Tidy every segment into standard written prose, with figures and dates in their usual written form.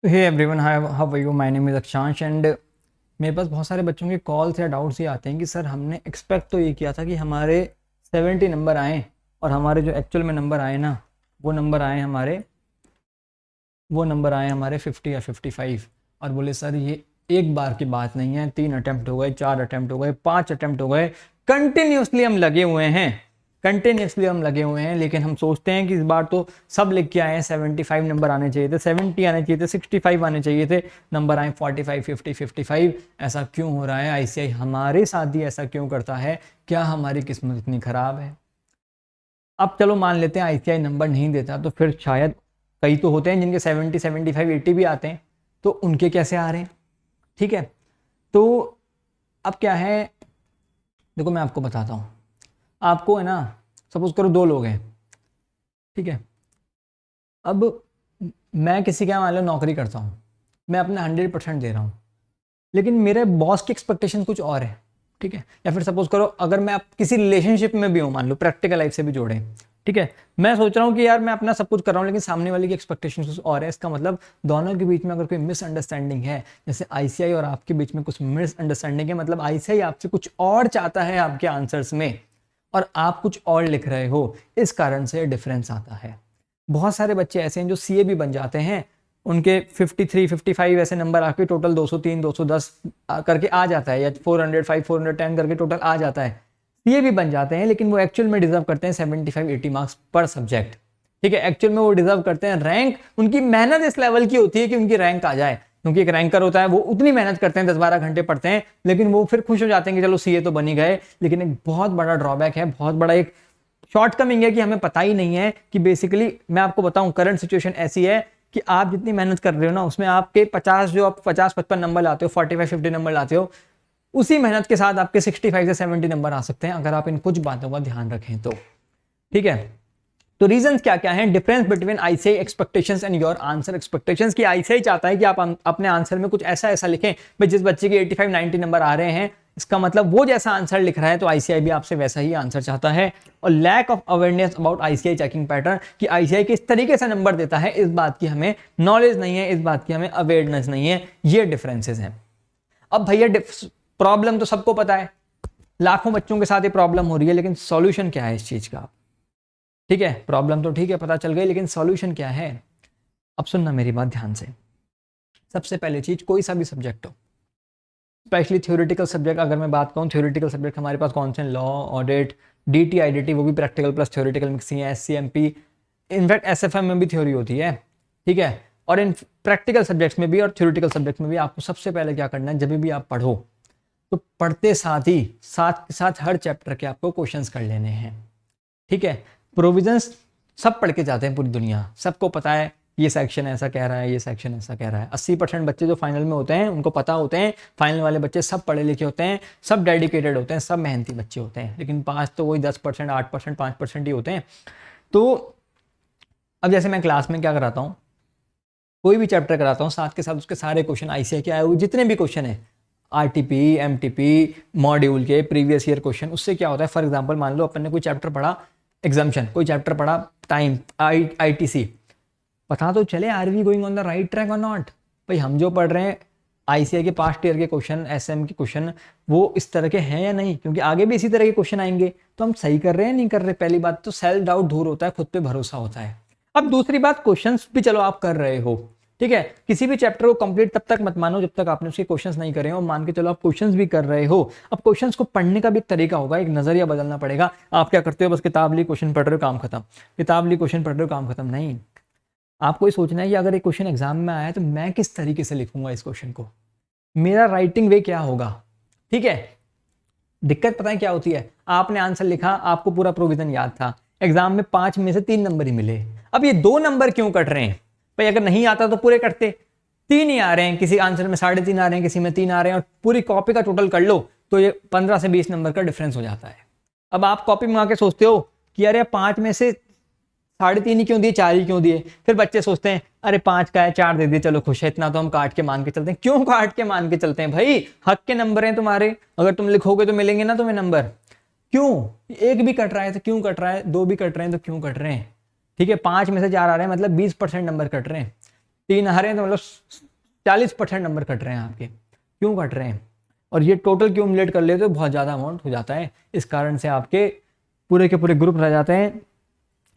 Hey everyone, how are you? My name is Akshansh and मेरे पास बहुत सारे बच्चों के कॉल्स या डाउट्स ये आते हैं कि सर हमने एक्सपेक्ट तो ये किया था कि हमारे 70 नंबर आएँ और हमारे जो एक्चुअल में नंबर आए ना वो नंबर आए हमारे 50 या 55। और बोले सर ये एक बार की बात नहीं है, 3 अटेम्प्ट हो गए, 4 अटेम्प्ट हो गए, 5 अटेम्प्ट हो गए, कंटिन्यूसली हम लगे हुए हैं। लेकिन हम सोचते हैं कि इस बार तो सब लिख के आए हैं, 75 नंबर आने चाहिए थे, 70 आने चाहिए थे, 65 आने चाहिए थे, नंबर आए 45, 50, 55। ऐसा क्यों हो रहा है? आईसीआई हमारे साथ ही ऐसा क्यों करता है? क्या हमारी किस्मत इतनी खराब है? अब चलो मान लेते हैं आईसीआई नंबर नहीं देता, तो फिर शायद कई तो होते हैं जिनके 70, 75, 80 भी आते हैं, तो उनके कैसे आ रहे हैं? ठीक है, तो अब क्या है, देखो मैं आपको बताता हूँ। आपको है ना, सपोज करो 2 लोग हैं, ठीक है। अब मैं किसी का मान लो नौकरी करता हूँ, मैं अपना 100% दे रहा हूँ, लेकिन मेरे बॉस की एक्सपेक्टेशन कुछ और है, ठीक है। या फिर सपोज करो अगर मैं किसी रिलेशनशिप में भी हूँ, मान लो प्रैक्टिकल लाइफ से भी जोड़े, ठीक है। मैं सोच रहा हूँ कि यार मैं अपना सब कुछ कर रहा हूँ, लेकिन सामने वाले की एक्सपेक्टेशन कुछ और है। इसका मतलब दोनों के बीच में अगर कोई मिसअंडरस्टैंडिंग है, जैसे आईसीआई और आपके बीच में कुछ मिसअंडरस्टैंडिंग है, मतलब आईसीआई आपसे कुछ और चाहता है आपके आंसर्स में और आप कुछ और लिख रहे हो, इस कारण से डिफरेंस आता है। बहुत सारे बच्चे ऐसे हैं जो सीए भी बन जाते हैं, उनके 53, 55 ऐसे नंबर आके टोटल 203, 210 करके आ जाता है, या 405, 410 करके टोटल आ जाता है, सीए भी बन जाते हैं। लेकिन वो एक्चुअल में डिजर्व करते हैं 75, 80 मार्क्स पर सब्जेक्ट, ठीक है। एक्चुअल में वो डिजर्व करते हैं रैंक, उनकी मेहनत इस लेवल की होती है कि उनकी रैंक आ जाए, क्योंकि एक रैंकर होता है वो उतनी मेहनत करते हैं, 10-12 घंटे पढ़ते हैं, लेकिन वो फिर खुश हो जाते हैं कि चलो सीए तो बन ही गए। लेकिन एक बहुत बड़ा ड्रॉबैक है, बहुत बड़ा एक शॉर्टकमिंग है कि हमें पता ही नहीं है कि बेसिकली मैं आपको बताऊं, करंट सिचुएशन ऐसी है कि आप जितनी मेहनत कर रहे हो ना, उसमें आपके 50 जो आप 50-55 नंबर लाते हो, 45-50 नंबर लाते हो, उसी मेहनत के साथ आपके 65 से 70 नंबर आ सकते हैं अगर आप इन कुछ बातों का ध्यान रखें तो, ठीक है। तो रीजंस क्या क्या हैं? Difference between ICI expectations and your answer expectations. की आईसीआई चाहता है कि आप अपने आंसर में कुछ ऐसा ऐसा लिखें भाई, जिस बच्चे के 85, 90 नंबर आ रहे हैं, इसका मतलब वो जैसा आंसर लिख रहा है, तो आईसीआई भी आपसे वैसा ही आंसर चाहता है। और lack of awareness about ICI checking pattern, कि आईसीआई किस तरीके से नंबर देता है, इस बात की हमें नॉलेज नहीं है, इस बात की हमें अवेयरनेस नहीं है। ये डिफरेंसेस हैं। अब भैया प्रॉब्लम तो सबको पता है, लाखों बच्चों के साथ ये प्रॉब्लम हो रही है, लेकिन सॉल्यूशन क्या है इस चीज का? ठीक है, प्रॉब्लम तो ठीक है, पता चल गई, लेकिन सॉल्यूशन क्या है? अब सुनना मेरी बात ध्यान से। सबसे पहले चीज, कोई सा भी सब्जेक्ट हो, स्पेशली थ्योरेटिकल सब्जेक्ट अगर मैं बात करूं, थ्योरेटिकल सब्जेक्ट हमारे पास कौन से हैं? लॉ, ऑडिट, डीटी, आईडीटी, वो भी प्रैक्टिकल प्लस थ्योरेटिकल मिक्सिंग है, एससीएमपी, इनफैक्ट एसएफएम में भी थ्योरी होती है, ठीक है। और इन प्रैक्टिकल सब्जेक्ट्स में भी और थ्योरेटिकल सब्जेक्ट में भी आपको सबसे पहले क्या करना है, जब भी आप पढ़ो तो पढ़ते साथ ही साथ के साथ हर चैप्टर के आपको क्वेश्चंस कर लेने हैं, ठीक है। प्रोविजंस सब पढ़ के जाते हैं, पूरी दुनिया सबको पता है ये सेक्शन ऐसा कह रहा है, ये सेक्शन ऐसा कह रहा है। 80% बच्चे जो फाइनल में होते हैं उनको पता होते हैं, फाइनल वाले बच्चे सब पढ़े लिखे होते हैं, सब डेडिकेटेड होते हैं, सब मेहनती बच्चे होते हैं। लेकिन पास तो वही 10%, 8%, 5% ही होते हैं। तो अब जैसे मैं क्लास में क्या कराता हूँ, कोई भी चैप्टर कराता हूँ, साथ के साथ उसके सारे क्वेश्चन आईसीआई के आए हुए जितने भी क्वेश्चन है, आरटीपी, एमटीपी, मॉड्यूल के प्रीवियस ईयर क्वेश्चन, उससे क्या होता है, फॉर एग्जांपल मान लो अपन ने कोई चैप्टर पढ़ा एग्जाम्पशन, कोई चैप्टर पढ़ा टाइम, आईटीसी, पता तो चले are we going on the right track और नॉट। भाई हम जो पढ़ रहे हैं आईसीआई के पास्ट ईयर के क्वेश्चन, एसएम के क्वेश्चन, वो इस तरह के हैं या नहीं, क्योंकि आगे भी इसी तरह के क्वेश्चन आएंगे, तो हम सही कर रहे हैं नहीं कर रहे। पहली बात तो सेल्फ डाउट दूर होता है, खुद पे भरोसा होता है। अब दूसरी बात, क्वेश्चंस भी चलो आप कर रहे हो, ठीक है। किसी भी चैप्टर को कंप्लीट तब तक मत मानो जब तक आपने उसके क्वेश्चंस नहीं करे हो, मान के चलो आप क्वेश्चंस भी कर रहे हो। अब क्वेश्चंस को पढ़ने का भी एक तरीका होगा, एक नजरिया बदलना पड़ेगा। आप क्या करते हो, बस किताब ली क्वेश्चन पढ़ रहे हो, काम खत्म, किताब ली क्वेश्चन पढ़ रहे हो, काम खत्म। नहीं, आपको ये सोचना है कि अगर एक क्वेश्चन एग्जाम में आया है तो मैं किस तरीके से लिखूंगा इस क्वेश्चन को, मेरा राइटिंग वे क्या होगा, ठीक है। दिक्कत पता है क्या होती है, आपने आंसर लिखा, आपको पूरा प्रोविजन याद था, एग्जाम में 5 में से 3 नंबर ही मिले। अब ये 2 नंबर क्यों कट रहे हैं? भाई अगर नहीं आता तो पूरे कटते, 3 ही आ रहे हैं, किसी आंसर में 3.5 आ रहे हैं, किसी में 3 आ रहे हैं, और पूरी कॉपी का टोटल कर लो तो ये 15 से 20 नंबर का डिफरेंस हो जाता है। अब आप कॉपी मंगा के सोचते हो कि अरे 5 में से 3.5 ही क्यों दिए, 4 ही क्यों दिए। फिर बच्चे सोचते हैं अरे 5 का है, 4 दे दिए, चलो खुश है, इतना तो हम काट के मान के चलते हैं। क्यों काट के मान के चलते हैं भाई? हक के नंबर हैं तुम्हारे, अगर तुम लिखोगे तो मिलेंगे ना तुम्हें नंबर। क्यों एक भी कट रहा है तो क्यों कट रहा है, 2 भी कट रहे हैं तो क्यों कट रहे हैं, ठीक है। 5 में से 4 आ रहे हैं मतलब 20% नंबर कट रहे हैं। 3 आ रहे हैं तो मतलब 40% नंबर कट रहे हैं आपके। क्यों कट रहे हैं? और ये टोटल क्यूमुलेट कर ले तो बहुत ज़्यादा अमाउंट हो जाता है, इस कारण से आपके पूरे के पूरे ग्रुप रह जाते हैं।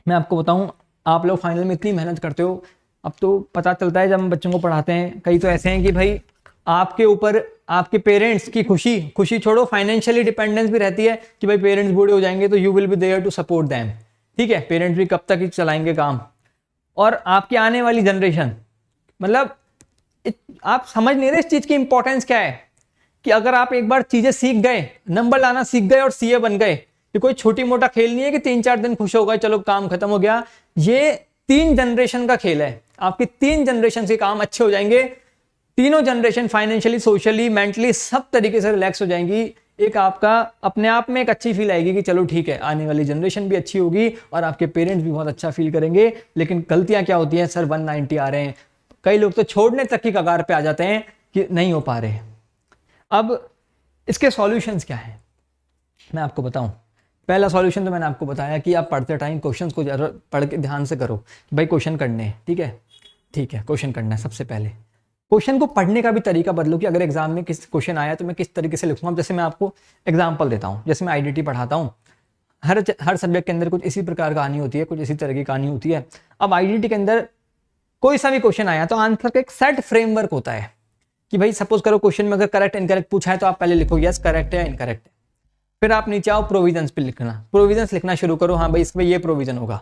मैं आपको बताऊं, आप लोग फाइनल में इतनी मेहनत करते हो, अब तो पता चलता है जब हम बच्चों को पढ़ाते हैं, कई तो ऐसे हैं कि भाई आपके ऊपर आपके पेरेंट्स की खुशी छोड़ो, फाइनेंशियली डिपेंडेंस भी रहती है कि भाई पेरेंट्स बूढ़े हो जाएंगे तो you will be there to support them. ठीक है, पेरेंट्स भी कब तक ही चलाएंगे काम। और आपकी आने वाली जनरेशन, मतलब आप समझ नहीं रहे इस चीज की इंपॉर्टेंस क्या है, कि अगर आप एक बार चीजें सीख गए, नंबर लाना सीख गए और सीए बन गए, ये कोई छोटी मोटा खेल नहीं है कि 3-4 दिन खुश हो गए चलो काम खत्म हो गया। ये 3 जनरेशन का खेल है। आपके 3 जनरेशन के काम अच्छे हो जाएंगे, तीनों जनरेशन फाइनेंशियली, सोशली, मेंटली सब तरीके से रिलैक्स हो जाएंगी। एक आपका अपने आप में एक अच्छी फील आएगी कि चलो ठीक है, आने वाली जनरेशन भी अच्छी होगी और आपके पेरेंट्स भी बहुत अच्छा फील करेंगे। लेकिन गलतियां क्या होती हैं सर, 190 आ रहे हैं, कई लोग तो छोड़ने तक की कगार पे आ जाते हैं कि नहीं हो पा रहे। अब इसके सॉल्यूशंस क्या हैं मैं आपको बताऊं। पहला सॉल्यूशन तो मैंने आपको बताया कि आप पढ़ते टाइम क्वेश्चंस को जरा पढ़ के ध्यान से करो कि भाई क्वेश्चन करने हैं। ठीक है, क्वेश्चन करना है। सबसे पहले क्वेश्चन को पढ़ने का भी तरीका बदलो कि अगर एग्जाम में किस क्वेश्चन आया तो मैं किस तरीके से लिखूंगा। जैसे मैं आपको एग्जाम्पल देता हूँ, जैसे मैं आईडीटी पढ़ाता हूँ, हर सब्जेक्ट के अंदर कुछ इसी प्रकार कहानी होती है, कुछ इसी तरह की कहानी होती है। अब आईडीटी के अंदर कोई सा भी क्वेश्चन आया तो आंसर का एक सेट फ्रेमवर्क होता है कि भाई सपोज करो क्वेश्चन में अगर करेक्ट इनकरेक्ट पूछा है तो आप पहले लिखो यस करेक्ट है या इनकरेक्ट है, फिर आप नीचे आओ प्रोविजंस पे लिखना, प्रोविजंस लिखना शुरू करो, हाँ भाई इसमें ये प्रोविजन होगा।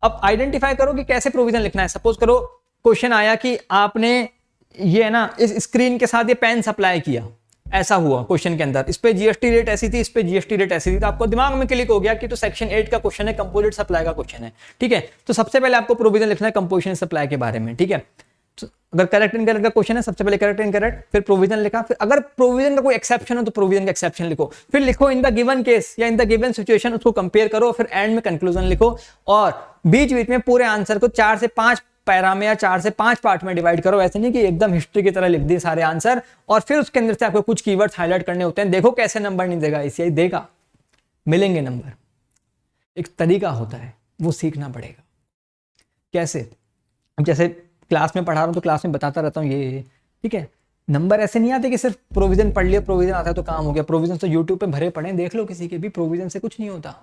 अब आइडेंटिफाई करो कि कैसे प्रोविजन लिखना है। सपोज करो क्वेश्चन आया कि आपने ये है ना इस स्क्रीन के साथ ये पेन सप्लाई किया, ऐसा हुआ क्वेश्चन के अंदर, इस पे जीएसटी रेट ऐसी थी, इस पे जीएसटी रेट ऐसी थी, तो आपको दिमाग में क्लिक हो गया कि तो सेक्शन 8 का क्वेश्चन है, कंपोजिट सप्लाई का क्वेश्चन है। ठीक है, तो सबसे पहले आपको प्रोविजन लिखना है कंपोजिशन सप्लाई के बारे में। ठीक है, तो अगर करेक्ट इनकरेक्ट का क्वेश्चन है सबसे पहले करेक्ट इनकरेक्ट, फिर प्रोविजन लिखा, फिर अगर प्रोविजन का कोई एक्सेप्शन हो तो प्रोविजन का एक्सेप्शन लिखो, फिर लिखो इन द गिवन केस या इन द गिवन सिचुएशन, उसको कंपेयर करो, फिर एंड में कंक्लूजन लिखो और बीच बीच में पूरे आंसर को 4 से 5 पैरा में या 4 से 5 पार्ट में डिवाइड करो। ऐसे नहीं कि एकदम हिस्ट्री की तरह लिख दिए सारे आंसर और फिर उसके अंदर से आपको कुछ कीवर्ड्स हाईलाइट करने होते हैं। देखो कैसे नंबर नहीं देगा, इसे देगा, मिलेंगे नंबर। एक तरीका होता है, वो सीखना पड़ेगा। कैसे? जैसे क्लास में पढ़ा रहा हूं तो क्लास में बताता रहता हूँ ये ठीक है, नंबर ऐसे नहीं आते कि सिर्फ प्रोविजन पढ़ लिया, प्रोविजन आता है तो काम हो गया। प्रोविजन तो यूट्यूब पे भरे पड़े, देख लो किसी के भी, प्रोविजन से कुछ नहीं होता।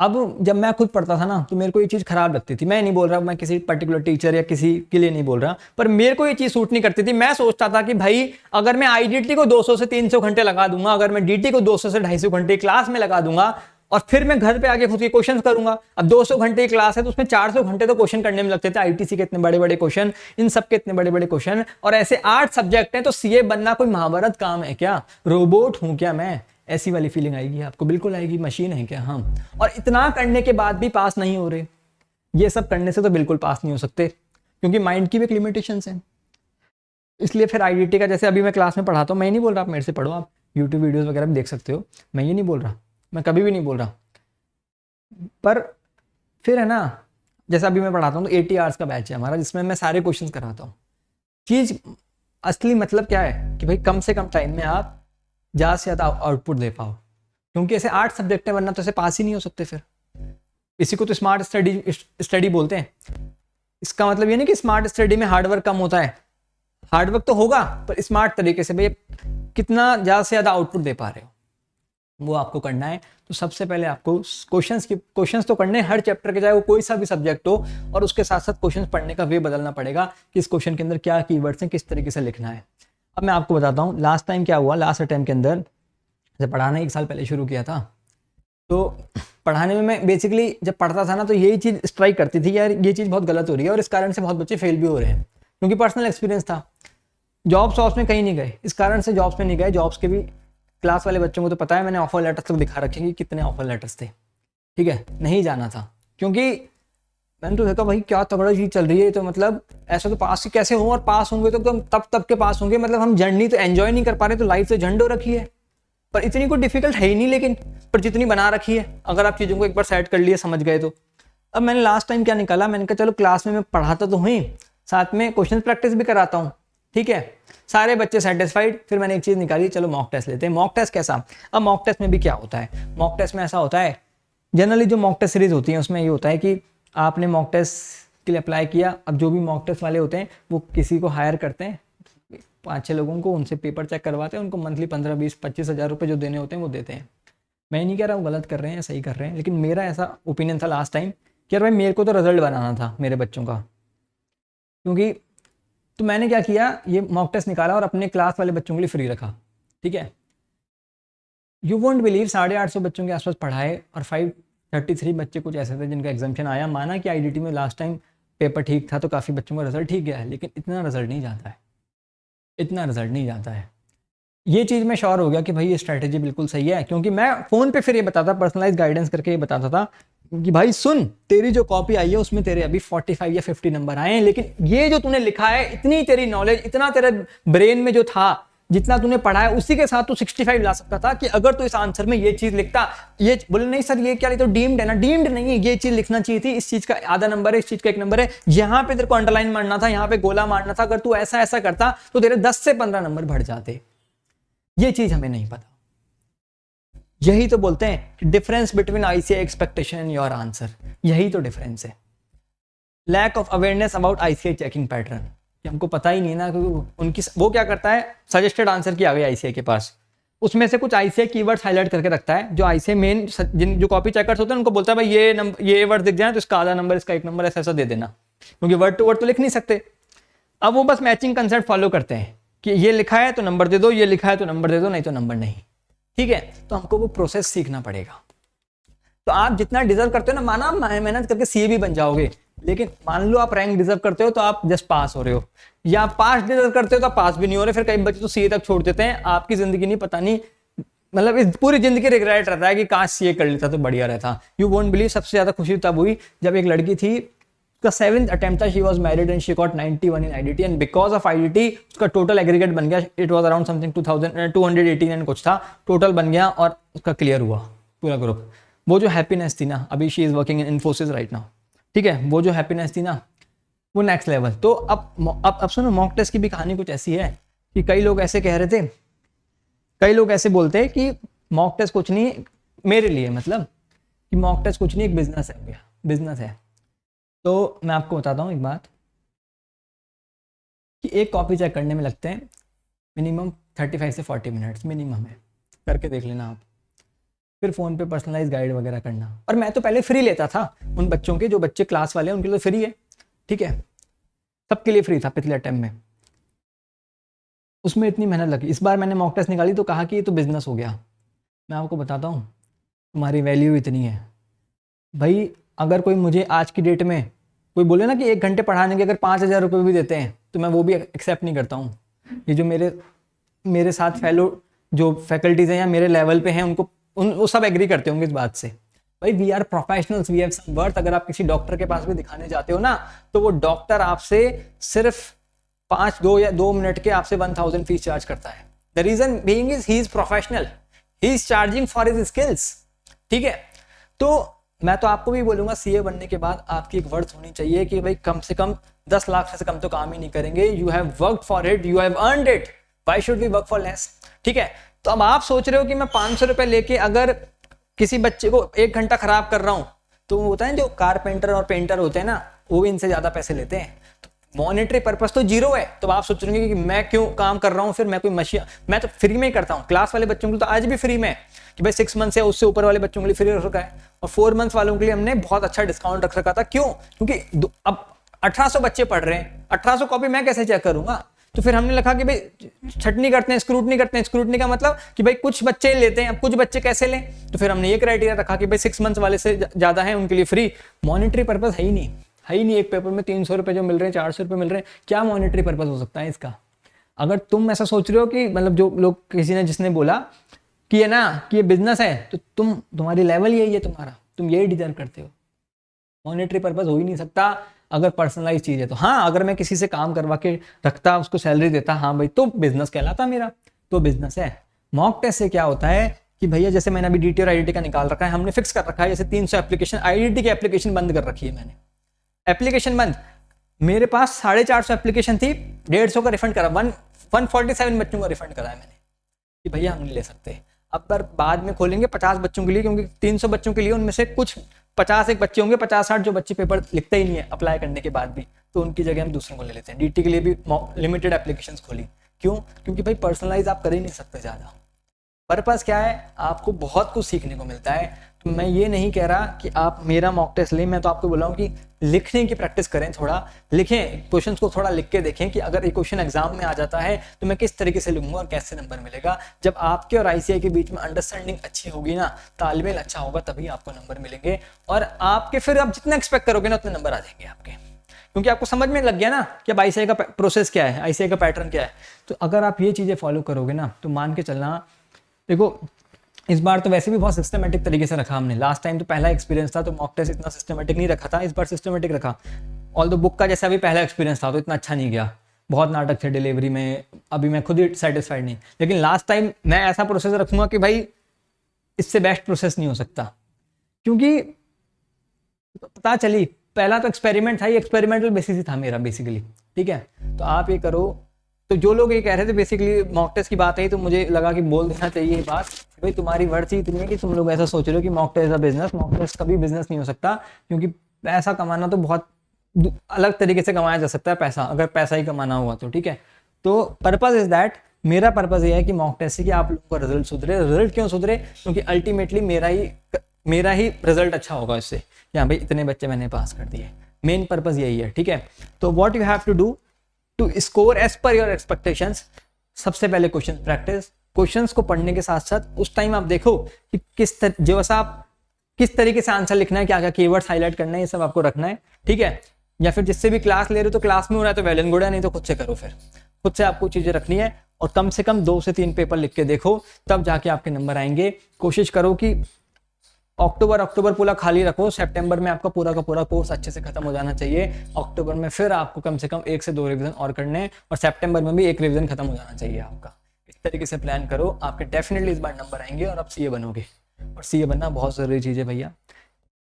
अब जब मैं खुद पढ़ता था ना तो मेरे को ये चीज़ खराब लगती थी। मैं नहीं बोल रहा, मैं किसी पर्टिकुलर टीचर या किसी के लिए नहीं बोल रहा, पर मेरे को ये चीज़ सूट नहीं करती थी। मैं सोचता था कि भाई अगर मैं आईडीटी को 200 से 300 घंटे लगा दूंगा, अगर मैं डीटी को 200 से 250 घंटे क्लास में लगा दूंगा और फिर मैं घर पे आके खुद के क्वेश्चन करूंगा। अब 200 घंटे की क्लास है तो उसमें 400 घंटे तो क्वेश्चन करने में लगते थे। आईटीसी के इतने बड़े बड़े क्वेश्चन, इन सब के इतने बड़े बड़े क्वेश्चन, और ऐसे 8 सब्जेक्ट हैं तो सीए बनना कोई महाभारत काम है क्या? रोबोट हूं क्या मैं? ऐसी वाली फीलिंग आएगी आपको, बिल्कुल आएगी। मशीन है क्या हम? और इतना करने के बाद भी पास नहीं हो रहे। ये सब करने से तो बिल्कुल पास नहीं हो सकते, क्योंकि माइंड की भी लिमिटेशंस हैं। इसलिए फिर आईडीटी का, जैसे अभी मैं क्लास में पढ़ाता हूँ, मैं नहीं बोल रहा आप मेरे से पढ़ो, आप यूट्यूब वीडियोस वगैरह भी देख सकते हो, मैं ये नहीं बोल रहा, मैं कभी भी नहीं बोल रहा। पर फिर है ना, जैसे अभी मैं पढ़ाता हूँ तो 80 आवर्स का बैच है हमारा, जिसमें मैं सारे क्वेश्चन कराता हूँ। चीज असली मतलब क्या है कि भाई कम से कम टाइम में आप ज़्यादा से ज़्यादा आउटपुट दे पाओ, क्योंकि ऐसे 8 सब्जेक्ट है, वरना तो ऐसे पास ही नहीं हो सकते। फिर इसी को तो स्मार्ट स्टडी बोलते हैं। इसका मतलब ये नहीं कि स्मार्ट स्टडी में हार्डवर्क कम होता है, हार्डवर्क तो होगा, पर स्मार्ट तरीके से भाई कितना ज़्यादा से ज़्यादा आउटपुट दे पा रहे हो वो आपको करना है। तो सबसे पहले आपको क्वेश्चंस तो करने हर चैप्टर के, चाहे वो कोई सा भी सब्जेक्ट हो, और उसके साथ साथ क्वेश्चंस पढ़ने का वे बदलना पड़ेगा कि इस क्वेश्चन के अंदर क्या कीवर्ड्स हैं, किस तरीके से लिखना है। अब मैं आपको बताता हूँ लास्ट टाइम क्या हुआ। लास्ट अटेम्प्ट के अंदर जब पढ़ाना 1 साल पहले शुरू किया था, तो पढ़ाने में मैं बेसिकली जब पढ़ता था ना तो यही चीज़ स्ट्राइक करती थी, यार ये चीज़ बहुत गलत हो रही है, और इस कारण से बहुत बच्चे फेल भी हो रहे हैं, क्योंकि पर्सनल एक्सपीरियंस था। जॉब्स में कहीं नहीं गए, इस कारण से जॉब्स में नहीं गए। जॉब्स के भी क्लास वाले बच्चों को तो पता है, मैंने ऑफर लेटर्स तक दिखा रखे कि कितने ऑफर लेटर्स थे। ठीक है, नहीं जाना था, क्योंकि मैंने तो देखा भाई क्या तगड़ा चीज़ चल रही है, तो मतलब ऐसा तो पास ही कैसे हो, और पास होंगे तो हम तब के पास होंगे, मतलब हम जर्नी तो एंजॉय नहीं कर पा रहे, तो लाइफ से झंडो रखी है। पर इतनी कोई डिफिकल्ट है ही नहीं, लेकिन पर जितनी बना रखी है, अगर आप चीज़ों को एक बार सेट कर लिए, समझ गए तो। अब मैंने लास्ट टाइम क्या निकाला, मैंने कहा चलो क्लास में मैं पढ़ाता तो हुई, साथ में क्वेश्चन प्रैक्टिस भी कराता हूँ। ठीक है, सारे बच्चे सेटिस्फाइड। फिर मैंने एक चीज़ निकाली, चलो मॉक टेस्ट लेते हैं। मॉक टेस्ट कैसा? अब मॉक टेस्ट में भी क्या होता है, मॉक टेस्ट में ऐसा होता है, जनरली जो मॉक टेस्ट सीरीज होती है उसमें ये होता है कि आपने मॉक टेस्ट उसके लिए अप्लाई किया। अब जो भी मॉक टेस्ट वाले होते हैं वो किसी को हायर करते हैं, 5-6 लोगों को, उनसे पेपर चेक करवाते हैं, उनको मंथली 15-20-25 हज़ार रुपये जो देने होते हैं वो देते हैं। मैं नहीं कह रहा हूँ गलत कर रहे हैं या सही कर रहे हैं, लेकिन मेरा ऐसा ओपिनियन था लास्ट टाइम कि यार भाई मेरे को तो रिजल्ट बनाना था मेरे बच्चों का, क्योंकि तो मैंने क्या किया, ये मॉक टेस्ट निकाला और अपने क्लास वाले बच्चों के लिए फ्री रखा। ठीक है, यू वोंट बिलीव 850 बच्चों के आसपास पढ़ाए और 533 बच्चे कुछ ऐसे थे जिनका एग्जाम्शन आया। माना कि आईडीटी में लास्ट टाइम पेपर ठीक था तो काफ़ी बच्चों का रिजल्ट ठीक गया है, लेकिन इतना रिजल्ट नहीं जाता है, इतना रिजल्ट नहीं जाता है। ये चीज़ मैं श्योर हो गया कि भाई ये स्ट्रैटेजी बिल्कुल सही है, क्योंकि मैं फ़ोन पे फिर ये बताता, पर्सनलाइज गाइडेंस करके ये बताता था कि भाई सुन, तेरी जो कॉपी आई है उसमें तेरे अभी 45 या 50 नंबर आए हैं, लेकिन ये जो तूने लिखा है, इतनी तेरी नॉलेज, इतना तेरे ब्रेन में जो था, जितना तूने पढ़ा है, उसी के साथ तू 65 ला सकता था कि अगर तू इस आंसर में ये चीज लिखता। ये बोले नहीं सर ये क्या, तो डीम्ड है ना, डीम्ड नहीं है, ये चीज लिखना चाहिए थी, इस चीज का आधा नंबर है, इस चीज का 1 नंबर है, यहाँ पे तेरे को अंडरलाइन मारना था, यहाँ पे गोला मारना था। अगर तू ऐसा ऐसा करता तो तेरे 10 से 15 नंबर बढ़ जाते। ये चीज हमें नहीं पता। यही तो बोलते हैं difference between ICI expectation and your answer, यही तो डिफरेंस है। Lack of awareness about ICI checking pattern, हमको पता ही नहीं ना, क्योंकि उनकी वो क्या करता है, सजेस्टेड आंसर की आ गई आईसीआई के पास, उसमें से कुछ आईसीआई कीवर्ड्स हाईलाइट करके रखता है, जो आईसीआई मेन जिन जो कॉपी चेकर्स होते हैं उनको बोलता है भाई ये वर्ड दिख जाए तो इसका आधा नंबर, इसका 1 नंबर, ऐसा ऐसा दे देना, क्योंकि वर्ड टू वर्ड तो लिख नहीं सकते। अब वो बस मैचिंग कंसेप्ट फॉलो करते हैं कि ये लिखा है तो नंबर दे दो, ये लिखा है तो नंबर दे दो, नहीं तो नंबर नहीं। ठीक है, तो हमको वो प्रोसेस सीखना पड़ेगा। तो आप जितना डिजर्व करते हो ना, माना मेहनत करके सीए भी बन जाओगे, लेकिन मान लो आप रैंक डिजर्व करते हो तो आप जस्ट पास हो रहे हो, या पास डिजर्व करते हो तो आप पास भी नहीं हो रहे। फिर कई बच्चे तो सीए तक छोड़ देते हैं, आपकी जिंदगी नहीं, पता नहीं, मतलब इस पूरी जिंदगी रिग्रेट रहता है कि काश सीए कर लेता तो बढ़िया रहता। यू वोंट बिलीव, सबसे ज्यादा खुशी तब हुई जब एक लड़की थी, उसका 7th अटेम्प्ट था, she was married and she got 91 in IDT, and because of IDT उसका टोटल एग्रीगेट बन गया, it was around something 218 and कुछ था, टोटल बन गया और उसका क्लियर हुआ पूरा ग्रुप। वो जो हैप्पीनेस थी ना, अभी she is working in Infosys right now. ठीक है, वो जो हैप्पीनेस थी ना, वो नेक्स्ट लेवल। तो अब सुनो, मॉक टेस्ट की भी कहानी कुछ ऐसी है कि कई लोग ऐसे कह रहे थे, कई लोग ऐसे बोलते हैं कि मॉक टेस्ट कुछ नहीं, मेरे लिए मतलब कि मॉक टेस्ट कुछ नहीं, एक बिजनेस है भैया, बिजनेस है। तो मैं आपको बताता हूँ एक बात कि एक कॉपी चेक करने में लगते हैं मिनिमम 35 से 40 मिनट्स मिनिमम है, करके देख लेना आप। फिर फ़ोन पे पर्सनलाइज गाइड वगैरह करना। और मैं तो पहले फ्री लेता था उन बच्चों के, जो बच्चे क्लास वाले हैं उनके लिए फ्री है। ठीक है, सबके लिए फ्री था पिछले अटेम्प्ट में, उसमें इतनी मेहनत लगी। इस बार मैंने मॉक टेस्ट निकाली तो कहा कि ये तो बिजनेस हो गया। मैं आपको बताता हूँ, तुम्हारी वैल्यू इतनी है भाई। अगर कोई मुझे आज की डेट में कोई बोले ना कि 1 घंटे पढ़ाने के अगर 5,000 रुपये भी देते हैं तो मैं वो भी एक्सेप्ट नहीं करता हूँ। ये जो मेरे साथ फेलो जो फैकल्टीज हैं या मेरे लेवल पे हैं, उनको वो सब एग्री करते होंगे इस बात से। भाई we are professionals, we have some worth. अगर आप किसी डॉक्टर के पास भी दिखाने जाते हो ना, तो वो डॉक्टर आपसे सिर्फ 2 मिनट के आपसे 1000 फीस चार्ज करता है। The reason being is he is professional, he is charging for his skills. ठीक है, तो मैं तो आपको भी बोलूंगा, सीए बनने के बाद आपकी एक वर्थ होनी चाहिए कि भाई कम से कम 10 लाख से कम तो काम ही नहीं करेंगे। You have worked for it, you have earned it, why should we work for less. ठीक है, तो अब आप सोच रहे हो कि मैं 500 रुपए लेके अगर किसी बच्चे को 1 घंटा खराब कर रहा हूं, तो वो होता है जो कारपेंटर और पेंटर होते हैं ना, वो भी इनसे ज्यादा पैसे लेते हैं। तो मॉनेटरी पर्पस तो जीरो है। तो आप सोच रहे कि मैं क्यों काम कर रहा हूँ, फिर मैं कोई मशीन, मैं तो फ्री में ही करता हूँ। क्लास वाले बच्चों के लिए तो आज भी फ्री में कि भाई 6 मंथ से उससे ऊपर वाले बच्चों के लिए फ्री रख रखा है, और 4 मंथ वालों के लिए हमने बहुत अच्छा डिस्काउंट रख रखा था। क्यों? क्योंकि अब 1800 बच्चे पढ़ रहे हैं, 1800 कॉपी मैं कैसे चेक करूंगा। तो फिर हमने लिखा कि भाई छटनी करते हैं, स्क्रूटनी करते हैं। स्क्रूटनी का मतलब कि भाई कुछ बच्चे लेते हैं, अब कुछ बच्चे कैसे लें। तो फिर हमने ये क्राइटेरिया रखा कि भाई 6 मंथ वाले से ज्यादा है उनके लिए फ्री। मॉनिटरी पर्पस है ही नहीं, है ही नहीं। एक पेपर में 300 रुपए जो मिल रहे हैं, 400 रुपए मिल रहे हैं, क्या मॉनिटरी पर्पस हो सकता है इसका। अगर तुम ऐसा सोच रहे हो कि मतलब जो लोग किसी ने जिसने बोला कि ये ना कि ये बिजनेस है, तो तुम्हारी लेवल यही है, तुम्हारा तुम यही डिजर्व करते हो। मॉनेटरी पर्पस हो ही नहीं सकता अगर पर्सनलाइज चीज है तो। हाँ, अगर मैं किसी से काम करवा के रखता, उसको सैलरी देता, हाँ भाई, तो बिजनेस कहलाता मेरा, तो बिजनेस है। मॉक टेस्ट से क्या होता है कि भैया जैसे मैंने अभी डीटी और आईडीटी का निकाल रखा है, हमने फिक्स कर रखा है जैसे 300 एप्लीकेशन, आईडीटी की एप्लीकेशन बंद कर रखी है मैंने, एप्लीकेशन बंद। मेरे पास 450 एप्लीकेशन थी, 150 का रिफंड करा, 147 बच्चों का रिफंड कराया मैंने कि भैया हम नहीं ले सकते। अब पर बाद में खोलेंगे 50 बच्चों के लिए, क्योंकि 300 बच्चों के लिए उनमें से कुछ 50 एक बच्चे होंगे, 50-60 जो बच्चे पेपर लिखते ही नहीं है अप्लाई करने के बाद भी, तो उनकी जगह हम दूसरों को ले लेते हैं। डीटी के लिए भी लिमिटेड एप्लीकेशंस खोली, क्यों? क्योंकि भाई पर्सनलाइज आप कर ही नहीं सकते ज़्यादा। पर्पस क्या है? आपको बहुत कुछ सीखने को मिलता है। तो मैं ये नहीं कह रहा कि आप मेरा मॉक टेस्ट लें, मैं तो आपको बोल रहा हूँ कि लिखने की प्रैक्टिस करें, थोड़ा लिखें, क्वेश्चंस को थोड़ा लिख के देखें कि अगर एक क्वेश्चन एग्जाम में आ जाता है तो मैं किस तरीके से लिखूंगा और कैसे नंबर मिलेगा। जब आपके और आईसीआई के बीच में अंडरस्टैंडिंग अच्छी होगी ना, तालमेल अच्छा होगा, तभी आपको नंबर मिलेंगे। और आपके फिर आप जितना एक्सपेक्ट करोगे ना उतने नंबर आ जाएंगे आपके, क्योंकि आपको समझ में लग गया ना कि अब आईसीआई का प्रोसेस क्या है, आईसीआई का पैटर्न क्या है। तो अगर आप ये चीज़ें फॉलो करोगे ना तो मान के चलना, देखो इस बार तो वैसे भी बहुत सिस्टमेटिक तरीके से रखा हमने। लास्ट टाइम तो पहला एक्सपीरियंस था तो मॉक टेस्ट इतना सिस्टमेटिक नहीं रखा था, इस बार सिस्टमेटिक रखा। ऑल द बुक का जैसा भी पहला एक्सपीरियंस था तो इतना अच्छा नहीं गया, बहुत नाटक थे डिलीवरी में, अभी मैं खुद ही सेटिस्फाइड नहीं। लेकिन लास्ट टाइम मैं ऐसा प्रोसेस रखूंगा कि भाई इससे बेस्ट प्रोसेस नहीं हो सकता, क्योंकि पता चली पहला तो एक्सपेरिमेंट था, ये एक्सपेरिमेंटल बेसिस ही था मेरा बेसिकली, ठीक है। तो आप ये करो। तो जो लोग ये कह रहे थे बेसिकली मॉक टेस्ट की बात आई, तो मुझे लगा कि बोल देना चाहिए ये बात, भाई तुम्हारी वर्ची इतनी है कि तुम लोग ऐसा सोच रहे हो कि mock test business. Mock test कभी बिजनेस नहीं हो सकता, क्योंकि पैसा कमाना तो बहुत अलग तरीके से कमाया जा सकता है पैसा, अगर पैसा ही कमाना हुआ तो, ठीक है। तो पर्पज इज दैट, मेरा पर्पज ये है कि मॉक टेस्ट से कि आप लोगों का रिजल्ट सुधरे। रिजल्ट क्यों सुधरे? क्योंकि अल्टीमेटली मेरा ही रिजल्ट अच्छा होगा इससे, कि हाँ भाई इतने बच्चे मैंने पास कर दिए। मेन पर्पज यही है, ठीक है। तो what you have to do to score as per your expectations, सबसे पहले क्वेश्चन प्रैक्टिस। क्वेश्चंस को पढ़ने के साथ साथ उस टाइम आप देखो कि किस तरीके से आंसर लिखना है, क्या क्या कीवर्ड्स हाईलाइट करना है, ये सब आपको रखना है, ठीक है। या फिर जिससे भी क्लास ले रहे हो तो क्लास में हो रहा है तो वेल एंड गुड है, नहीं तो खुद से करो, फिर खुद से आपको चीजें रखनी है। और कम से कम 2 से 3 पेपर लिख के देखो, तब जाके आपके नंबर आएंगे। कोशिश करो कि अक्टूबर पूरा खाली रखो, सितंबर में आपका पूरा का पूरा कोर्स अच्छे से खत्म हो जाना चाहिए। अक्टूबर में फिर आपको कम से कम 1 से 2 रिवीजन और करने हैं, और सितंबर में भी 1 रिवीजन खत्म हो जाना चाहिए आपका। इस तरीके से प्लान करो, आपके डेफिनेटली इस बार नंबर आएंगे और आप सीए बनोगे। और सीए बनना बहुत ज़रूरी चीज़ है भैया।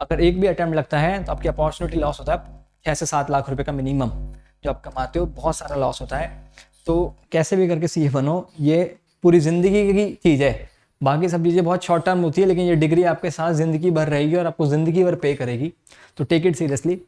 अगर एक भी अटेम्प्ट लगता है तो आपकी अपॉर्चुनिटी लॉस होता है 6 से 7 लाख रुपए का मिनिमम जो आप कमाते हो, बहुत सारा लॉस होता है। तो कैसे भी करके सीए बनो, ये पूरी ज़िंदगी की चीज़ है। बाकी सब चीज़ें बहुत शॉर्ट टर्म होती है, लेकिन ये डिग्री आपके साथ ज़िंदगी भर रहेगी और आपको ज़िंदगी भर पे करेगी। तो टेक इट सीरियसली।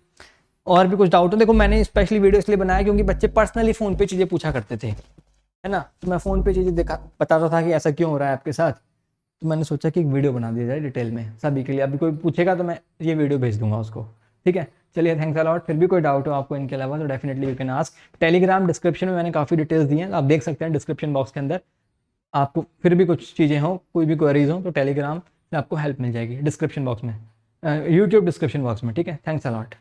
और भी कुछ डाउट हो, देखो मैंने स्पेशली वीडियो इसलिए बनाया क्योंकि बच्चे पर्सनली फ़ोन पे चीज़ें पूछा करते थे, है ना। तो मैं फ़ोन पे चीज़ें बताता था कि ऐसा क्यों हो रहा है आपके साथ। तो मैंने सोचा कि एक वीडियो बना दिया जाए डिटेल में सभी के लिए। अभी कोई पूछेगा तो मैं ये वीडियो भेज दूंगा उसको, ठीक है। चलिए, थैंक्स अ लॉट। फिर भी कोई डाउट हो आपको इनके अलावा तो definitely you can ask. Telegram description में मैंने काफ़ी डिटेल्स दी हैं, आप देख सकते हैं डिस्क्रिप्शन बॉक्स के अंदर। आपको फिर भी कुछ चीज़ें हो, कोई भी क्वेरीज हो, तो टेलीग्राम में आपको हेल्प मिल जाएगी डिस्क्रिप्शन बॉक्स में, यूट्यूब डिस्क्रिप्शन बॉक्स में, ठीक है। Thanks a lot.